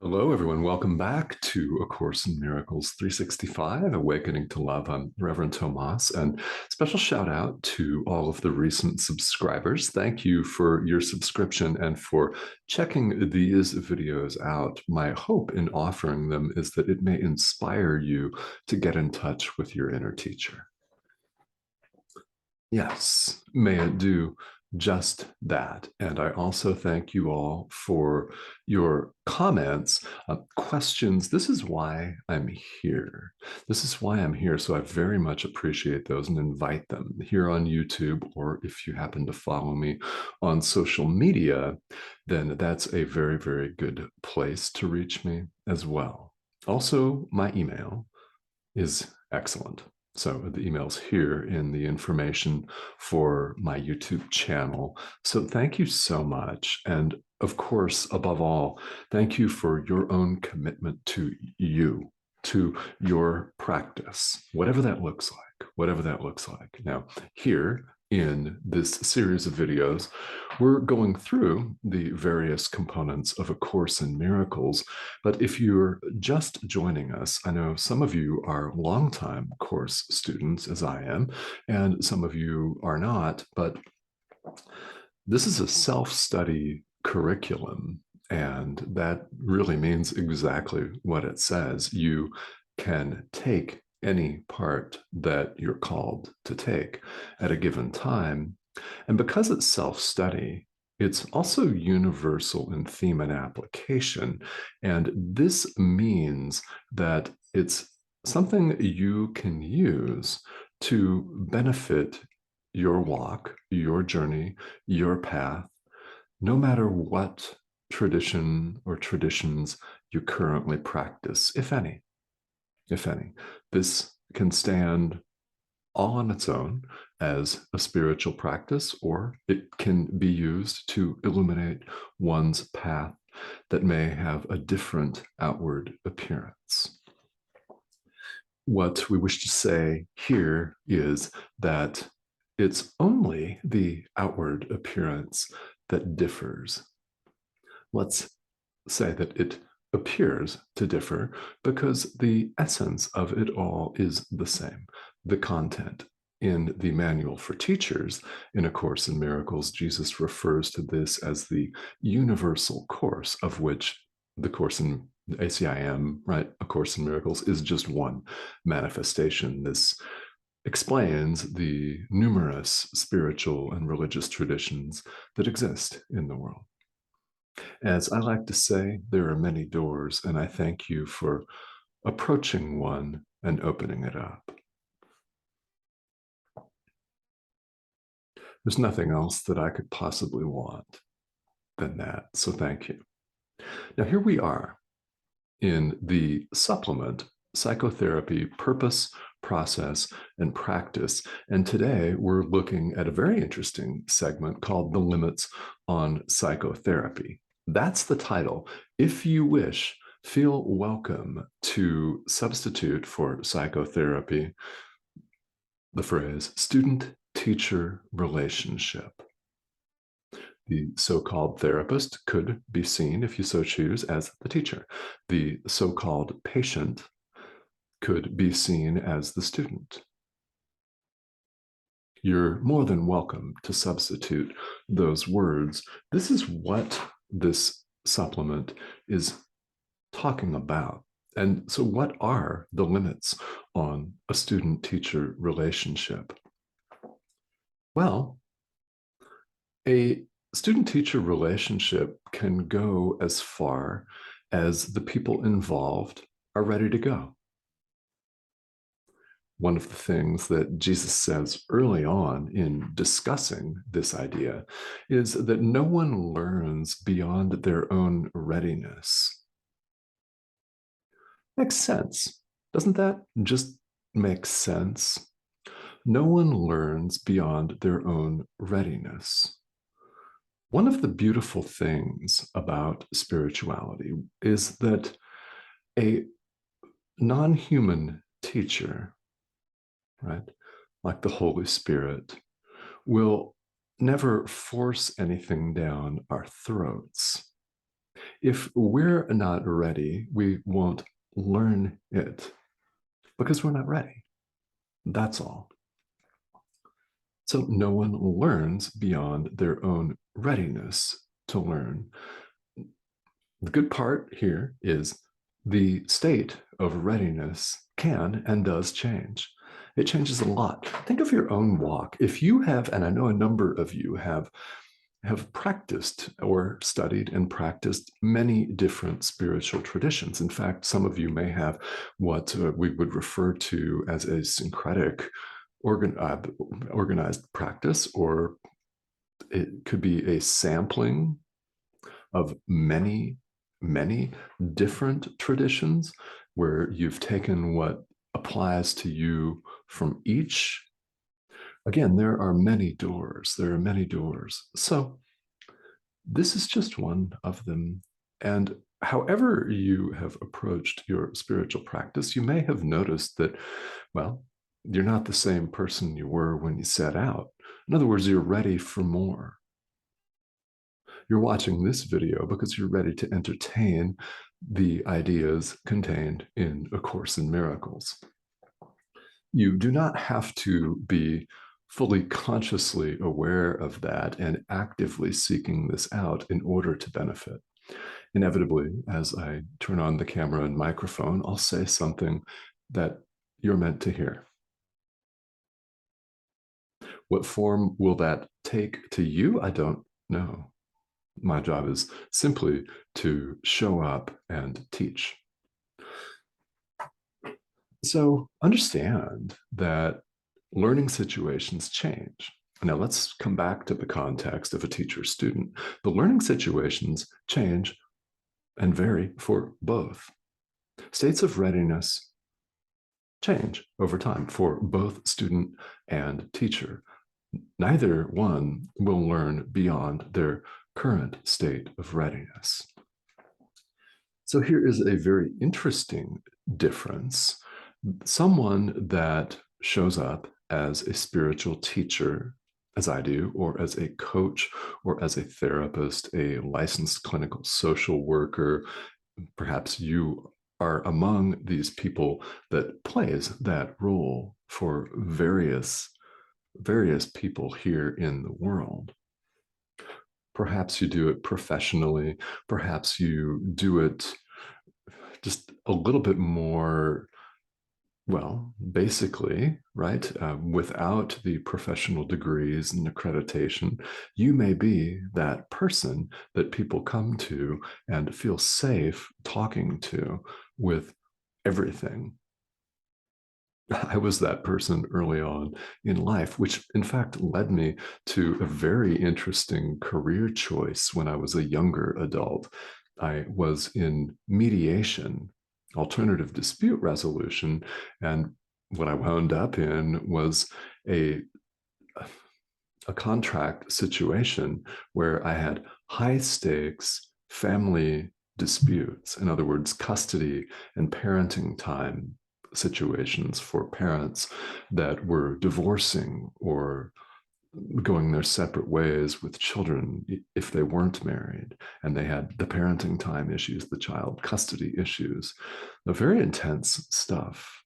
Hello, everyone. Welcome back to A Course in Miracles 365, Awakening to Love. I'm Reverend Tomas, and special shout out to all of the recent subscribers. Thank you for your subscription and for checking these videos out. My hope in offering them is that it may inspire you to get in touch with your inner teacher. Yes, may it do just that. And I also thank you all for your comments, questions. This is why I'm here. This is why I'm here. So I very much appreciate those and invite them here on YouTube, or if you happen to follow me on social media, then that's a very, very good place to reach me as well. Also, my email is excellent. So the email's here in the information for my YouTube channel. So thank you so much. And of course, above all, thank you for your own commitment to you, to your practice, whatever that looks like, whatever that looks like. Now, here in this series of videos, we're going through the various components of A Course in Miracles. But if you're just joining us, I know some of you are longtime course students, as I am, and some of you are not, but this is a self-study curriculum, and that really means exactly what it says. You can take any part that you're called to take at a given time. And because it's self-study, it's also universal in theme and application. And this means that it's something you can use to benefit your walk, your journey, your path, no matter what tradition or traditions you currently practice, if any. If any. This can stand all on its own as a spiritual practice, or it can be used to illuminate one's path that may have a different outward appearance. What we wish to say here is that it's only the outward appearance that differs. Let's say that it appears to differ because the essence of it all is the same. The content in the Manual for Teachers in A Course in Miracles, Jesus refers to this as the universal course, of which the Course in ACIM, right, A Course in Miracles, is just one manifestation. This explains the numerous spiritual and religious traditions that exist in the world. As I like to say, there are many doors, and I thank you for approaching one and opening it up. There's nothing else that I could possibly want than that, so thank you. Now, here we are in the supplement, Psychotherapy, Purpose, Process, and Practice. And today we're looking at a very interesting segment called The Limits on Psychotherapy. That's the title. If you wish, feel welcome to substitute for psychotherapy the phrase student-teacher relationship. The so-called therapist could be seen, if you so choose, as the teacher. The so-called patient could be seen as the student. You're more than welcome to substitute those words. This is what this supplement is talking about. And so what are the limits on a student-teacher relationship? Well, a student-teacher relationship can go as far as the people involved are ready to go. One of the things that Jesus says early on in discussing this idea is that no one learns beyond their own readiness. Makes sense. Doesn't that just make sense? No one learns beyond their own readiness. One of the beautiful things about spirituality is that a non-human teacher, right, like the Holy Spirit, will never force anything down our throats. If we're not ready, we won't learn it because we're not ready. That's all. So no one learns beyond their own readiness to learn. The good part here is the state of readiness can and does change. It changes a lot. Think of your own walk. If you have, and I know a number of you have practiced or studied and practiced many different spiritual traditions. In fact, some of you may have what we would refer to as a syncretic organized practice, or it could be a sampling of many different traditions where you've taken what applies to you from each. Again, there are many doors. There are many doors. So this is just one of them. And however you have approached your spiritual practice, you may have noticed that, well, you're not the same person you were when you set out. In other words, you're ready for more. You're watching this video because you're ready to entertain the ideas contained in A Course in Miracles. You do not have to be fully consciously aware of that and actively seeking this out in order to benefit. Inevitably, as I turn on the camera and microphone, I'll say something that you're meant to hear. What form will that take to you? I don't know. My job is simply to show up and teach. So understand that learning situations change. Now let's come back to the context of a teacher-student. The learning situations change and vary for both. States of readiness change over time for both student and teacher. Neither one will learn beyond their current state of readiness. So here is a very interesting difference. Someone that shows up as a spiritual teacher, as I do, or as a coach, or as a therapist, a licensed clinical social worker, perhaps you are among these people that plays that role for various people here in the world. Perhaps you do it professionally. Perhaps you do it just a little bit more, well, basically, right? Without the professional degrees and accreditation, you may be that person that people come to and feel safe talking to with everything. I was that person early on in life, which in fact led me to a very interesting career choice when I was a younger adult. I was in mediation, alternative dispute resolution, and what I wound up in was a, a contract situation where I had high stakes family disputes, in other words, custody and parenting time situations for parents that were divorcing or going their separate ways with children if they weren't married, and they had the parenting time issues, the child custody issues, the very intense stuff.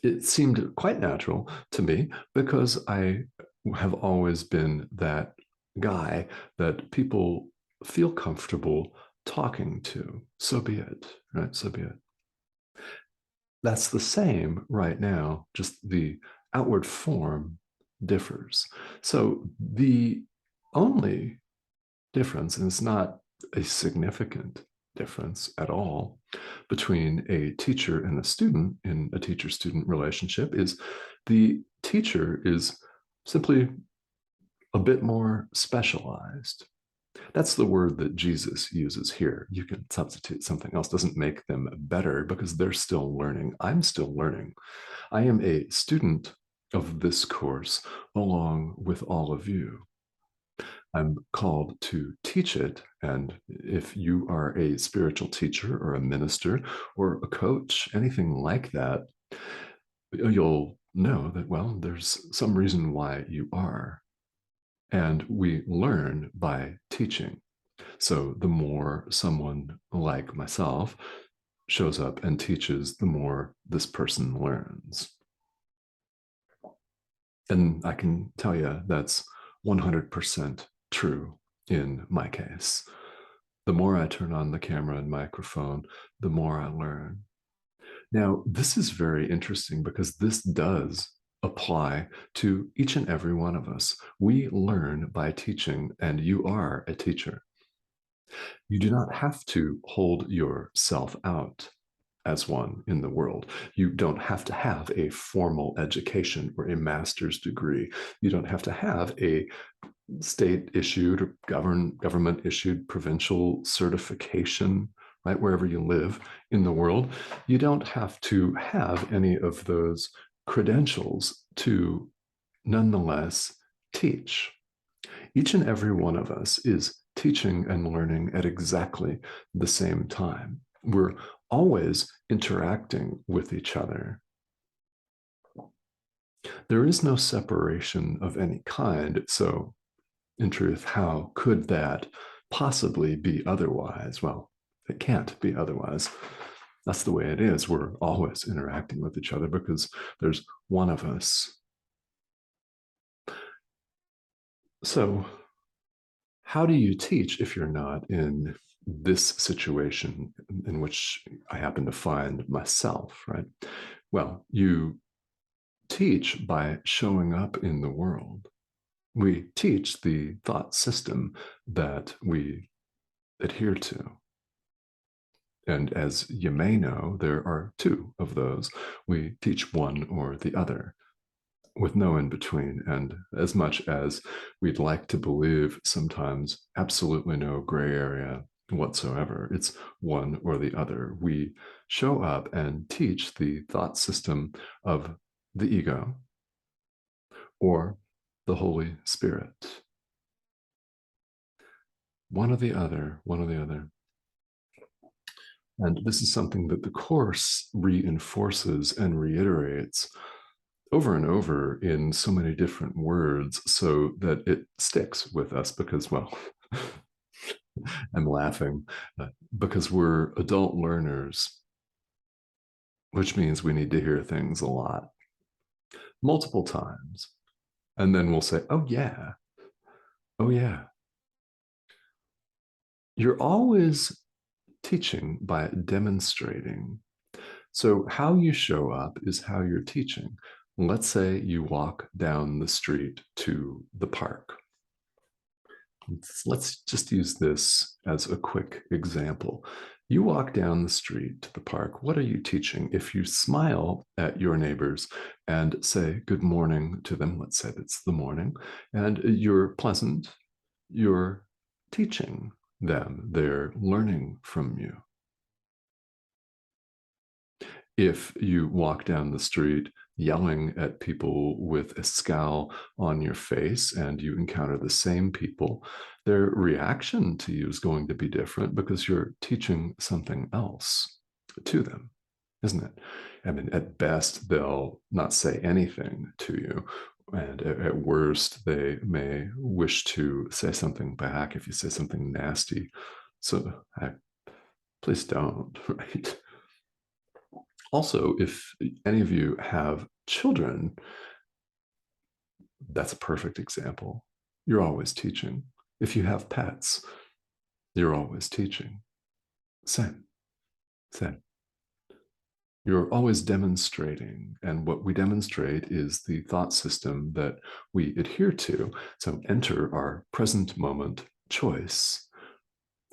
It seemed quite natural to me because I have always been that guy that people feel comfortable talking to. So be it, right? So be it. That's the same right now, just the outward form differs. So the only difference, and it's not a significant difference at all, between a teacher and a student in a teacher-student relationship is the teacher is simply a bit more specialized. That's the word that Jesus uses here. You can substitute something else, doesn't make them better because they're still learning. I'm still learning. I am a student of this course along with all of you. I'm called to teach it. And if you are a spiritual teacher or a minister or a coach, anything like that, you'll know that, well, there's some reason why you are. And we learn by teaching. So the more someone like myself shows up and teaches, the more this person learns. And I can tell you that's 100% true in my case. The more I turn on the camera and microphone, the more I learn. Now, this is very interesting because this does apply to each and every one of us. We learn by teaching, and you are a teacher. You do not have to hold yourself out as one in the world. You don't have to have a formal education or a master's degree. You don't have to have a state issued or government issued provincial certification, right? Wherever you live in the world, you don't have to have any of those credentials to nonetheless teach. Each and every one of us is teaching and learning at exactly the same time. We're always interacting with each other. There is no separation of any kind. So, in truth, how could that possibly be otherwise? Well, it can't be otherwise. That's the way it is. We're always interacting with each other because there's one of us. So, how do you teach if you're not in this situation in which I happen to find myself, right? Well, you teach by showing up in the world. We teach the thought system that we adhere to. And as you may know, there are two of those. We teach one or the other with no in between. And as much as we'd like to believe, sometimes absolutely no gray area whatsoever. It's one or the other. We show up and teach the thought system of the ego or the Holy Spirit. One or the other, one or the other. And this is something that the Course reinforces and reiterates over and over in so many different words so that it sticks with us because, well, I'm laughing because we're adult learners, which means we need to hear things a lot, multiple times. And then we'll say, oh, yeah, oh, yeah. You're always teaching by demonstrating. So, how you show up is how you're teaching. Let's say you walk down the street to the park. Let's just use this as a quick example. You walk down the street to the park. What are you teaching? If you smile at your neighbors and say good morning to them, let's say it's the morning, and you're pleasant, you're teaching them. They're learning from you. If you walk down the street yelling at people with a scowl on your face and you encounter the same people, their reaction to you is going to be different because you're teaching something else to them, isn't it? I mean, at best, they'll not say anything to you. And at worst, they may wish to say something back if you say something nasty. So please don't, right? Also, if any of you have children, that's a perfect example. You're always teaching. If you have pets, you're always teaching. Same, same. You're always demonstrating. And what we demonstrate is the thought system that we adhere to. So enter our present moment choice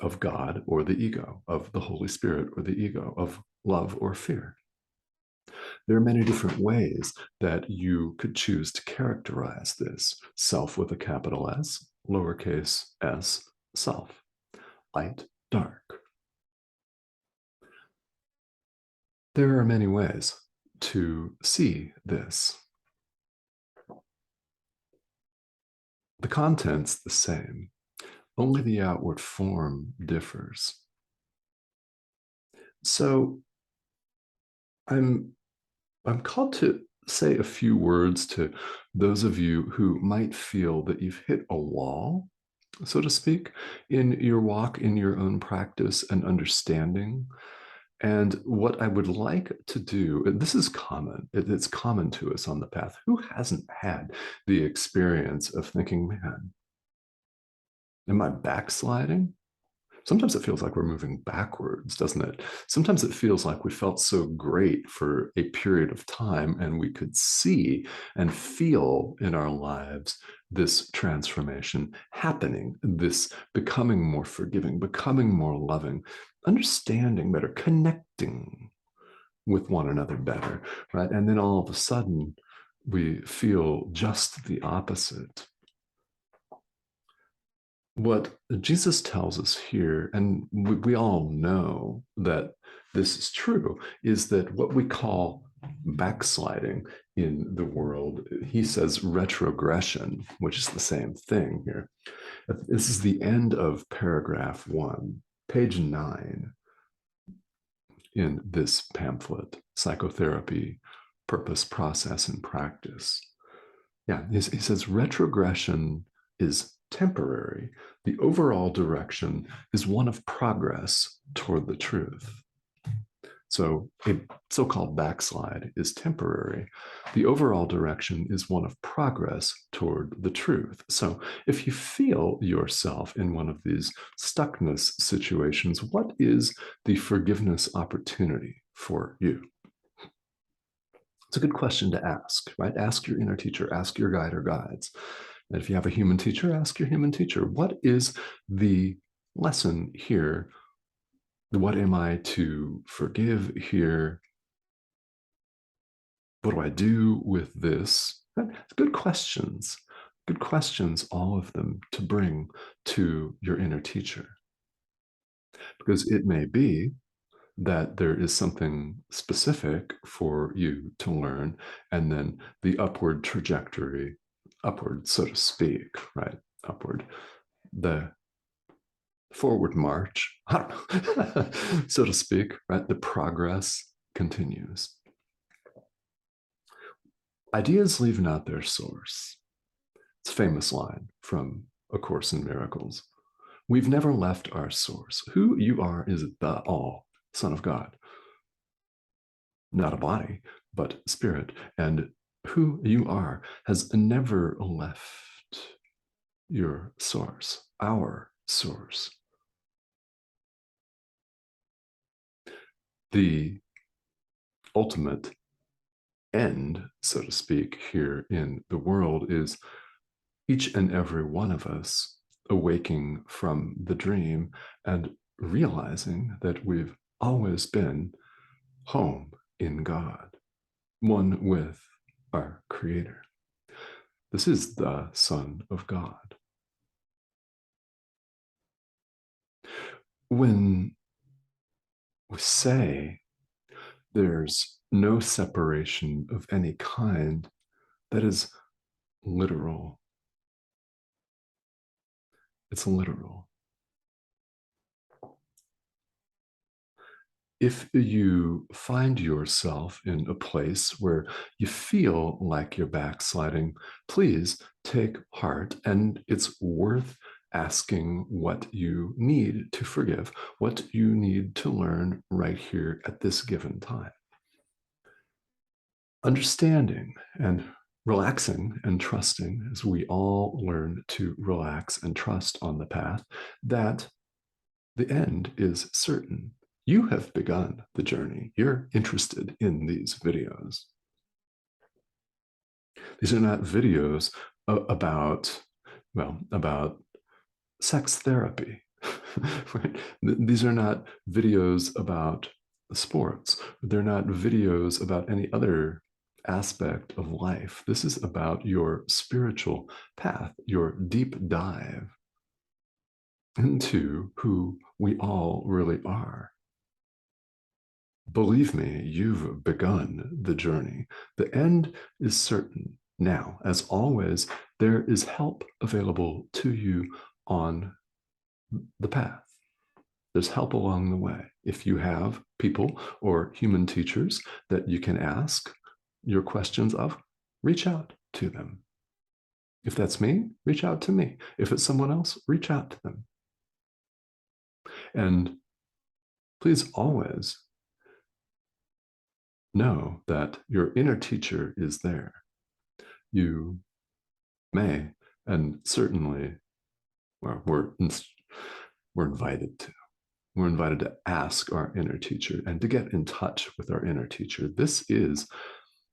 of God or the ego, of the Holy Spirit or the ego, of love or fear. There are many different ways that you could choose to characterize this. Self with a capital S, lowercase s, self. Light, dark. There are many ways to see this. The content's the same, only the outward form differs. So I'm called to say a few words to those of you who might feel that you've hit a wall so to speak, in your walk, in your own practice and understanding. And what I would like to do, this is common, it's common to us on the path. Who hasn't had the experience of thinking, man, am I backsliding? Sometimes it feels like we're moving backwards, doesn't it? Sometimes it feels like we felt so great for a period of time and we could see and feel in our lives this transformation happening, this becoming more forgiving, becoming more loving, understanding better, connecting with one another better, right? And then all of a sudden, we feel just the opposite. What Jesus tells us here, and we all know that this is true, is that what we call backsliding in the world, he says retrogression, which is the same thing here. This is the end of paragraph 1, page 9 in this pamphlet, Psychotherapy, Purpose, Process, and Practice. Yeah, he says retrogression is temporary. The overall direction is one of progress toward the truth. So a so-called backslide is temporary. The overall direction is one of progress toward the truth. So if you feel yourself in one of these stuckness situations, what is the forgiveness opportunity for you? It's a good question to ask, right? Ask your inner teacher, ask your guide or guides. And if you have a human teacher, ask your human teacher, what is the lesson here? What am I to forgive here? What do I do with this? Good questions. Good questions, all of them, to bring to your inner teacher. Because it may be that there is something specific for you to learn, and then the upward trajectory, upward, so to speak, right? Upward, the forward march, so to speak, right? The progress continues. Ideas leave not their source. It's a famous line from A Course in Miracles. We've never left our source. Who you are is the all, Son of God. Not a body, but spirit. And who you are has never left your source, our source. The ultimate end, so to speak, here in the world is each and every one of us awaking from the dream and realizing that we've always been home in God, one with our Creator. This is the Son of God. When we say there's no separation of any kind, that is literal. It's literal. If you find yourself in a place where you feel like you're backsliding, please take heart, and it's worth asking what you need to forgive, what you need to learn right here at this given time. Understanding and relaxing and trusting, as we all learn to relax and trust on the path, that the end is certain. You have begun the journey. You're interested in these videos. These are not videos about, well, about sex therapy. Right? These are not videos about sports. They're not videos about any other aspect of life. This is about your spiritual path, your deep dive into who we all really are. Believe me, you've begun the journey. The end is certain. Now, as always, there is help available to you on the path. There's help along the way. If you have people or human teachers that you can ask your questions of, reach out to them. If that's me, reach out to me. If it's someone else, reach out to them. And please always know that your inner teacher is there. You may, and certainly, well, we're invited to. We're invited to ask our inner teacher and to get in touch with our inner teacher. This is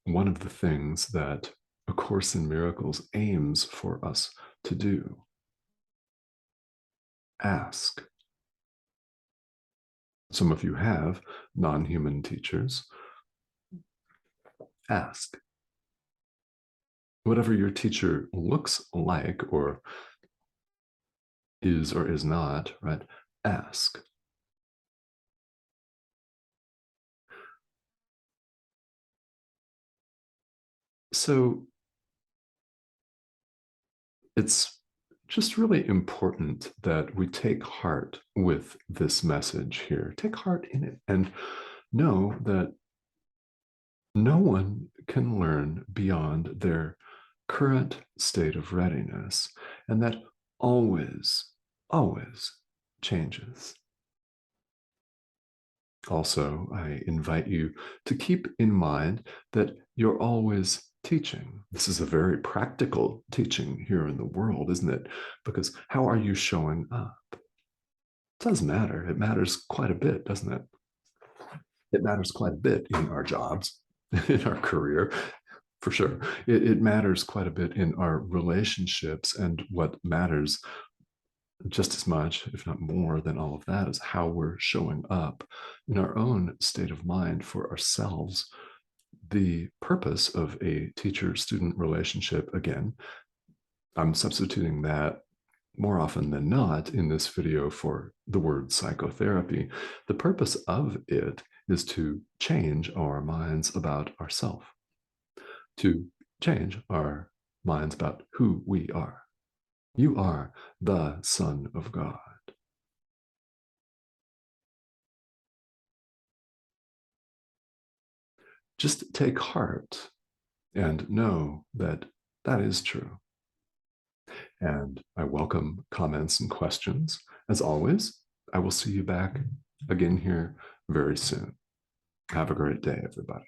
one of the things that A Course in Miracles aims for us to do. Ask. Some of you have non-human teachers. Ask. Whatever your teacher looks like or is not, right? Ask. So it's just really important that we take heart with this message here. Take heart in it and know that no one can learn beyond their current state of readiness, and that always, always changes. Also, I invite you to keep in mind that you're always teaching. This is a very practical teaching here in the world, isn't it? Because how are you showing up? It does matter. It matters quite a bit, doesn't it? It matters quite a bit in our jobs, in our career, for sure. It matters quite a bit in our relationships. And what matters just as much, if not more than all of that, is how we're showing up in our own state of mind for ourselves. The purpose of a teacher-student relationship, again, I'm substituting that more often than not in this video for the word psychotherapy. The purpose of it is to change our minds about ourselves, to change our minds about who we are. You are the Son of God. Just take heart and know that that is true. And I welcome comments and questions. As always, I will see you back again here very soon. Have a great day, everybody.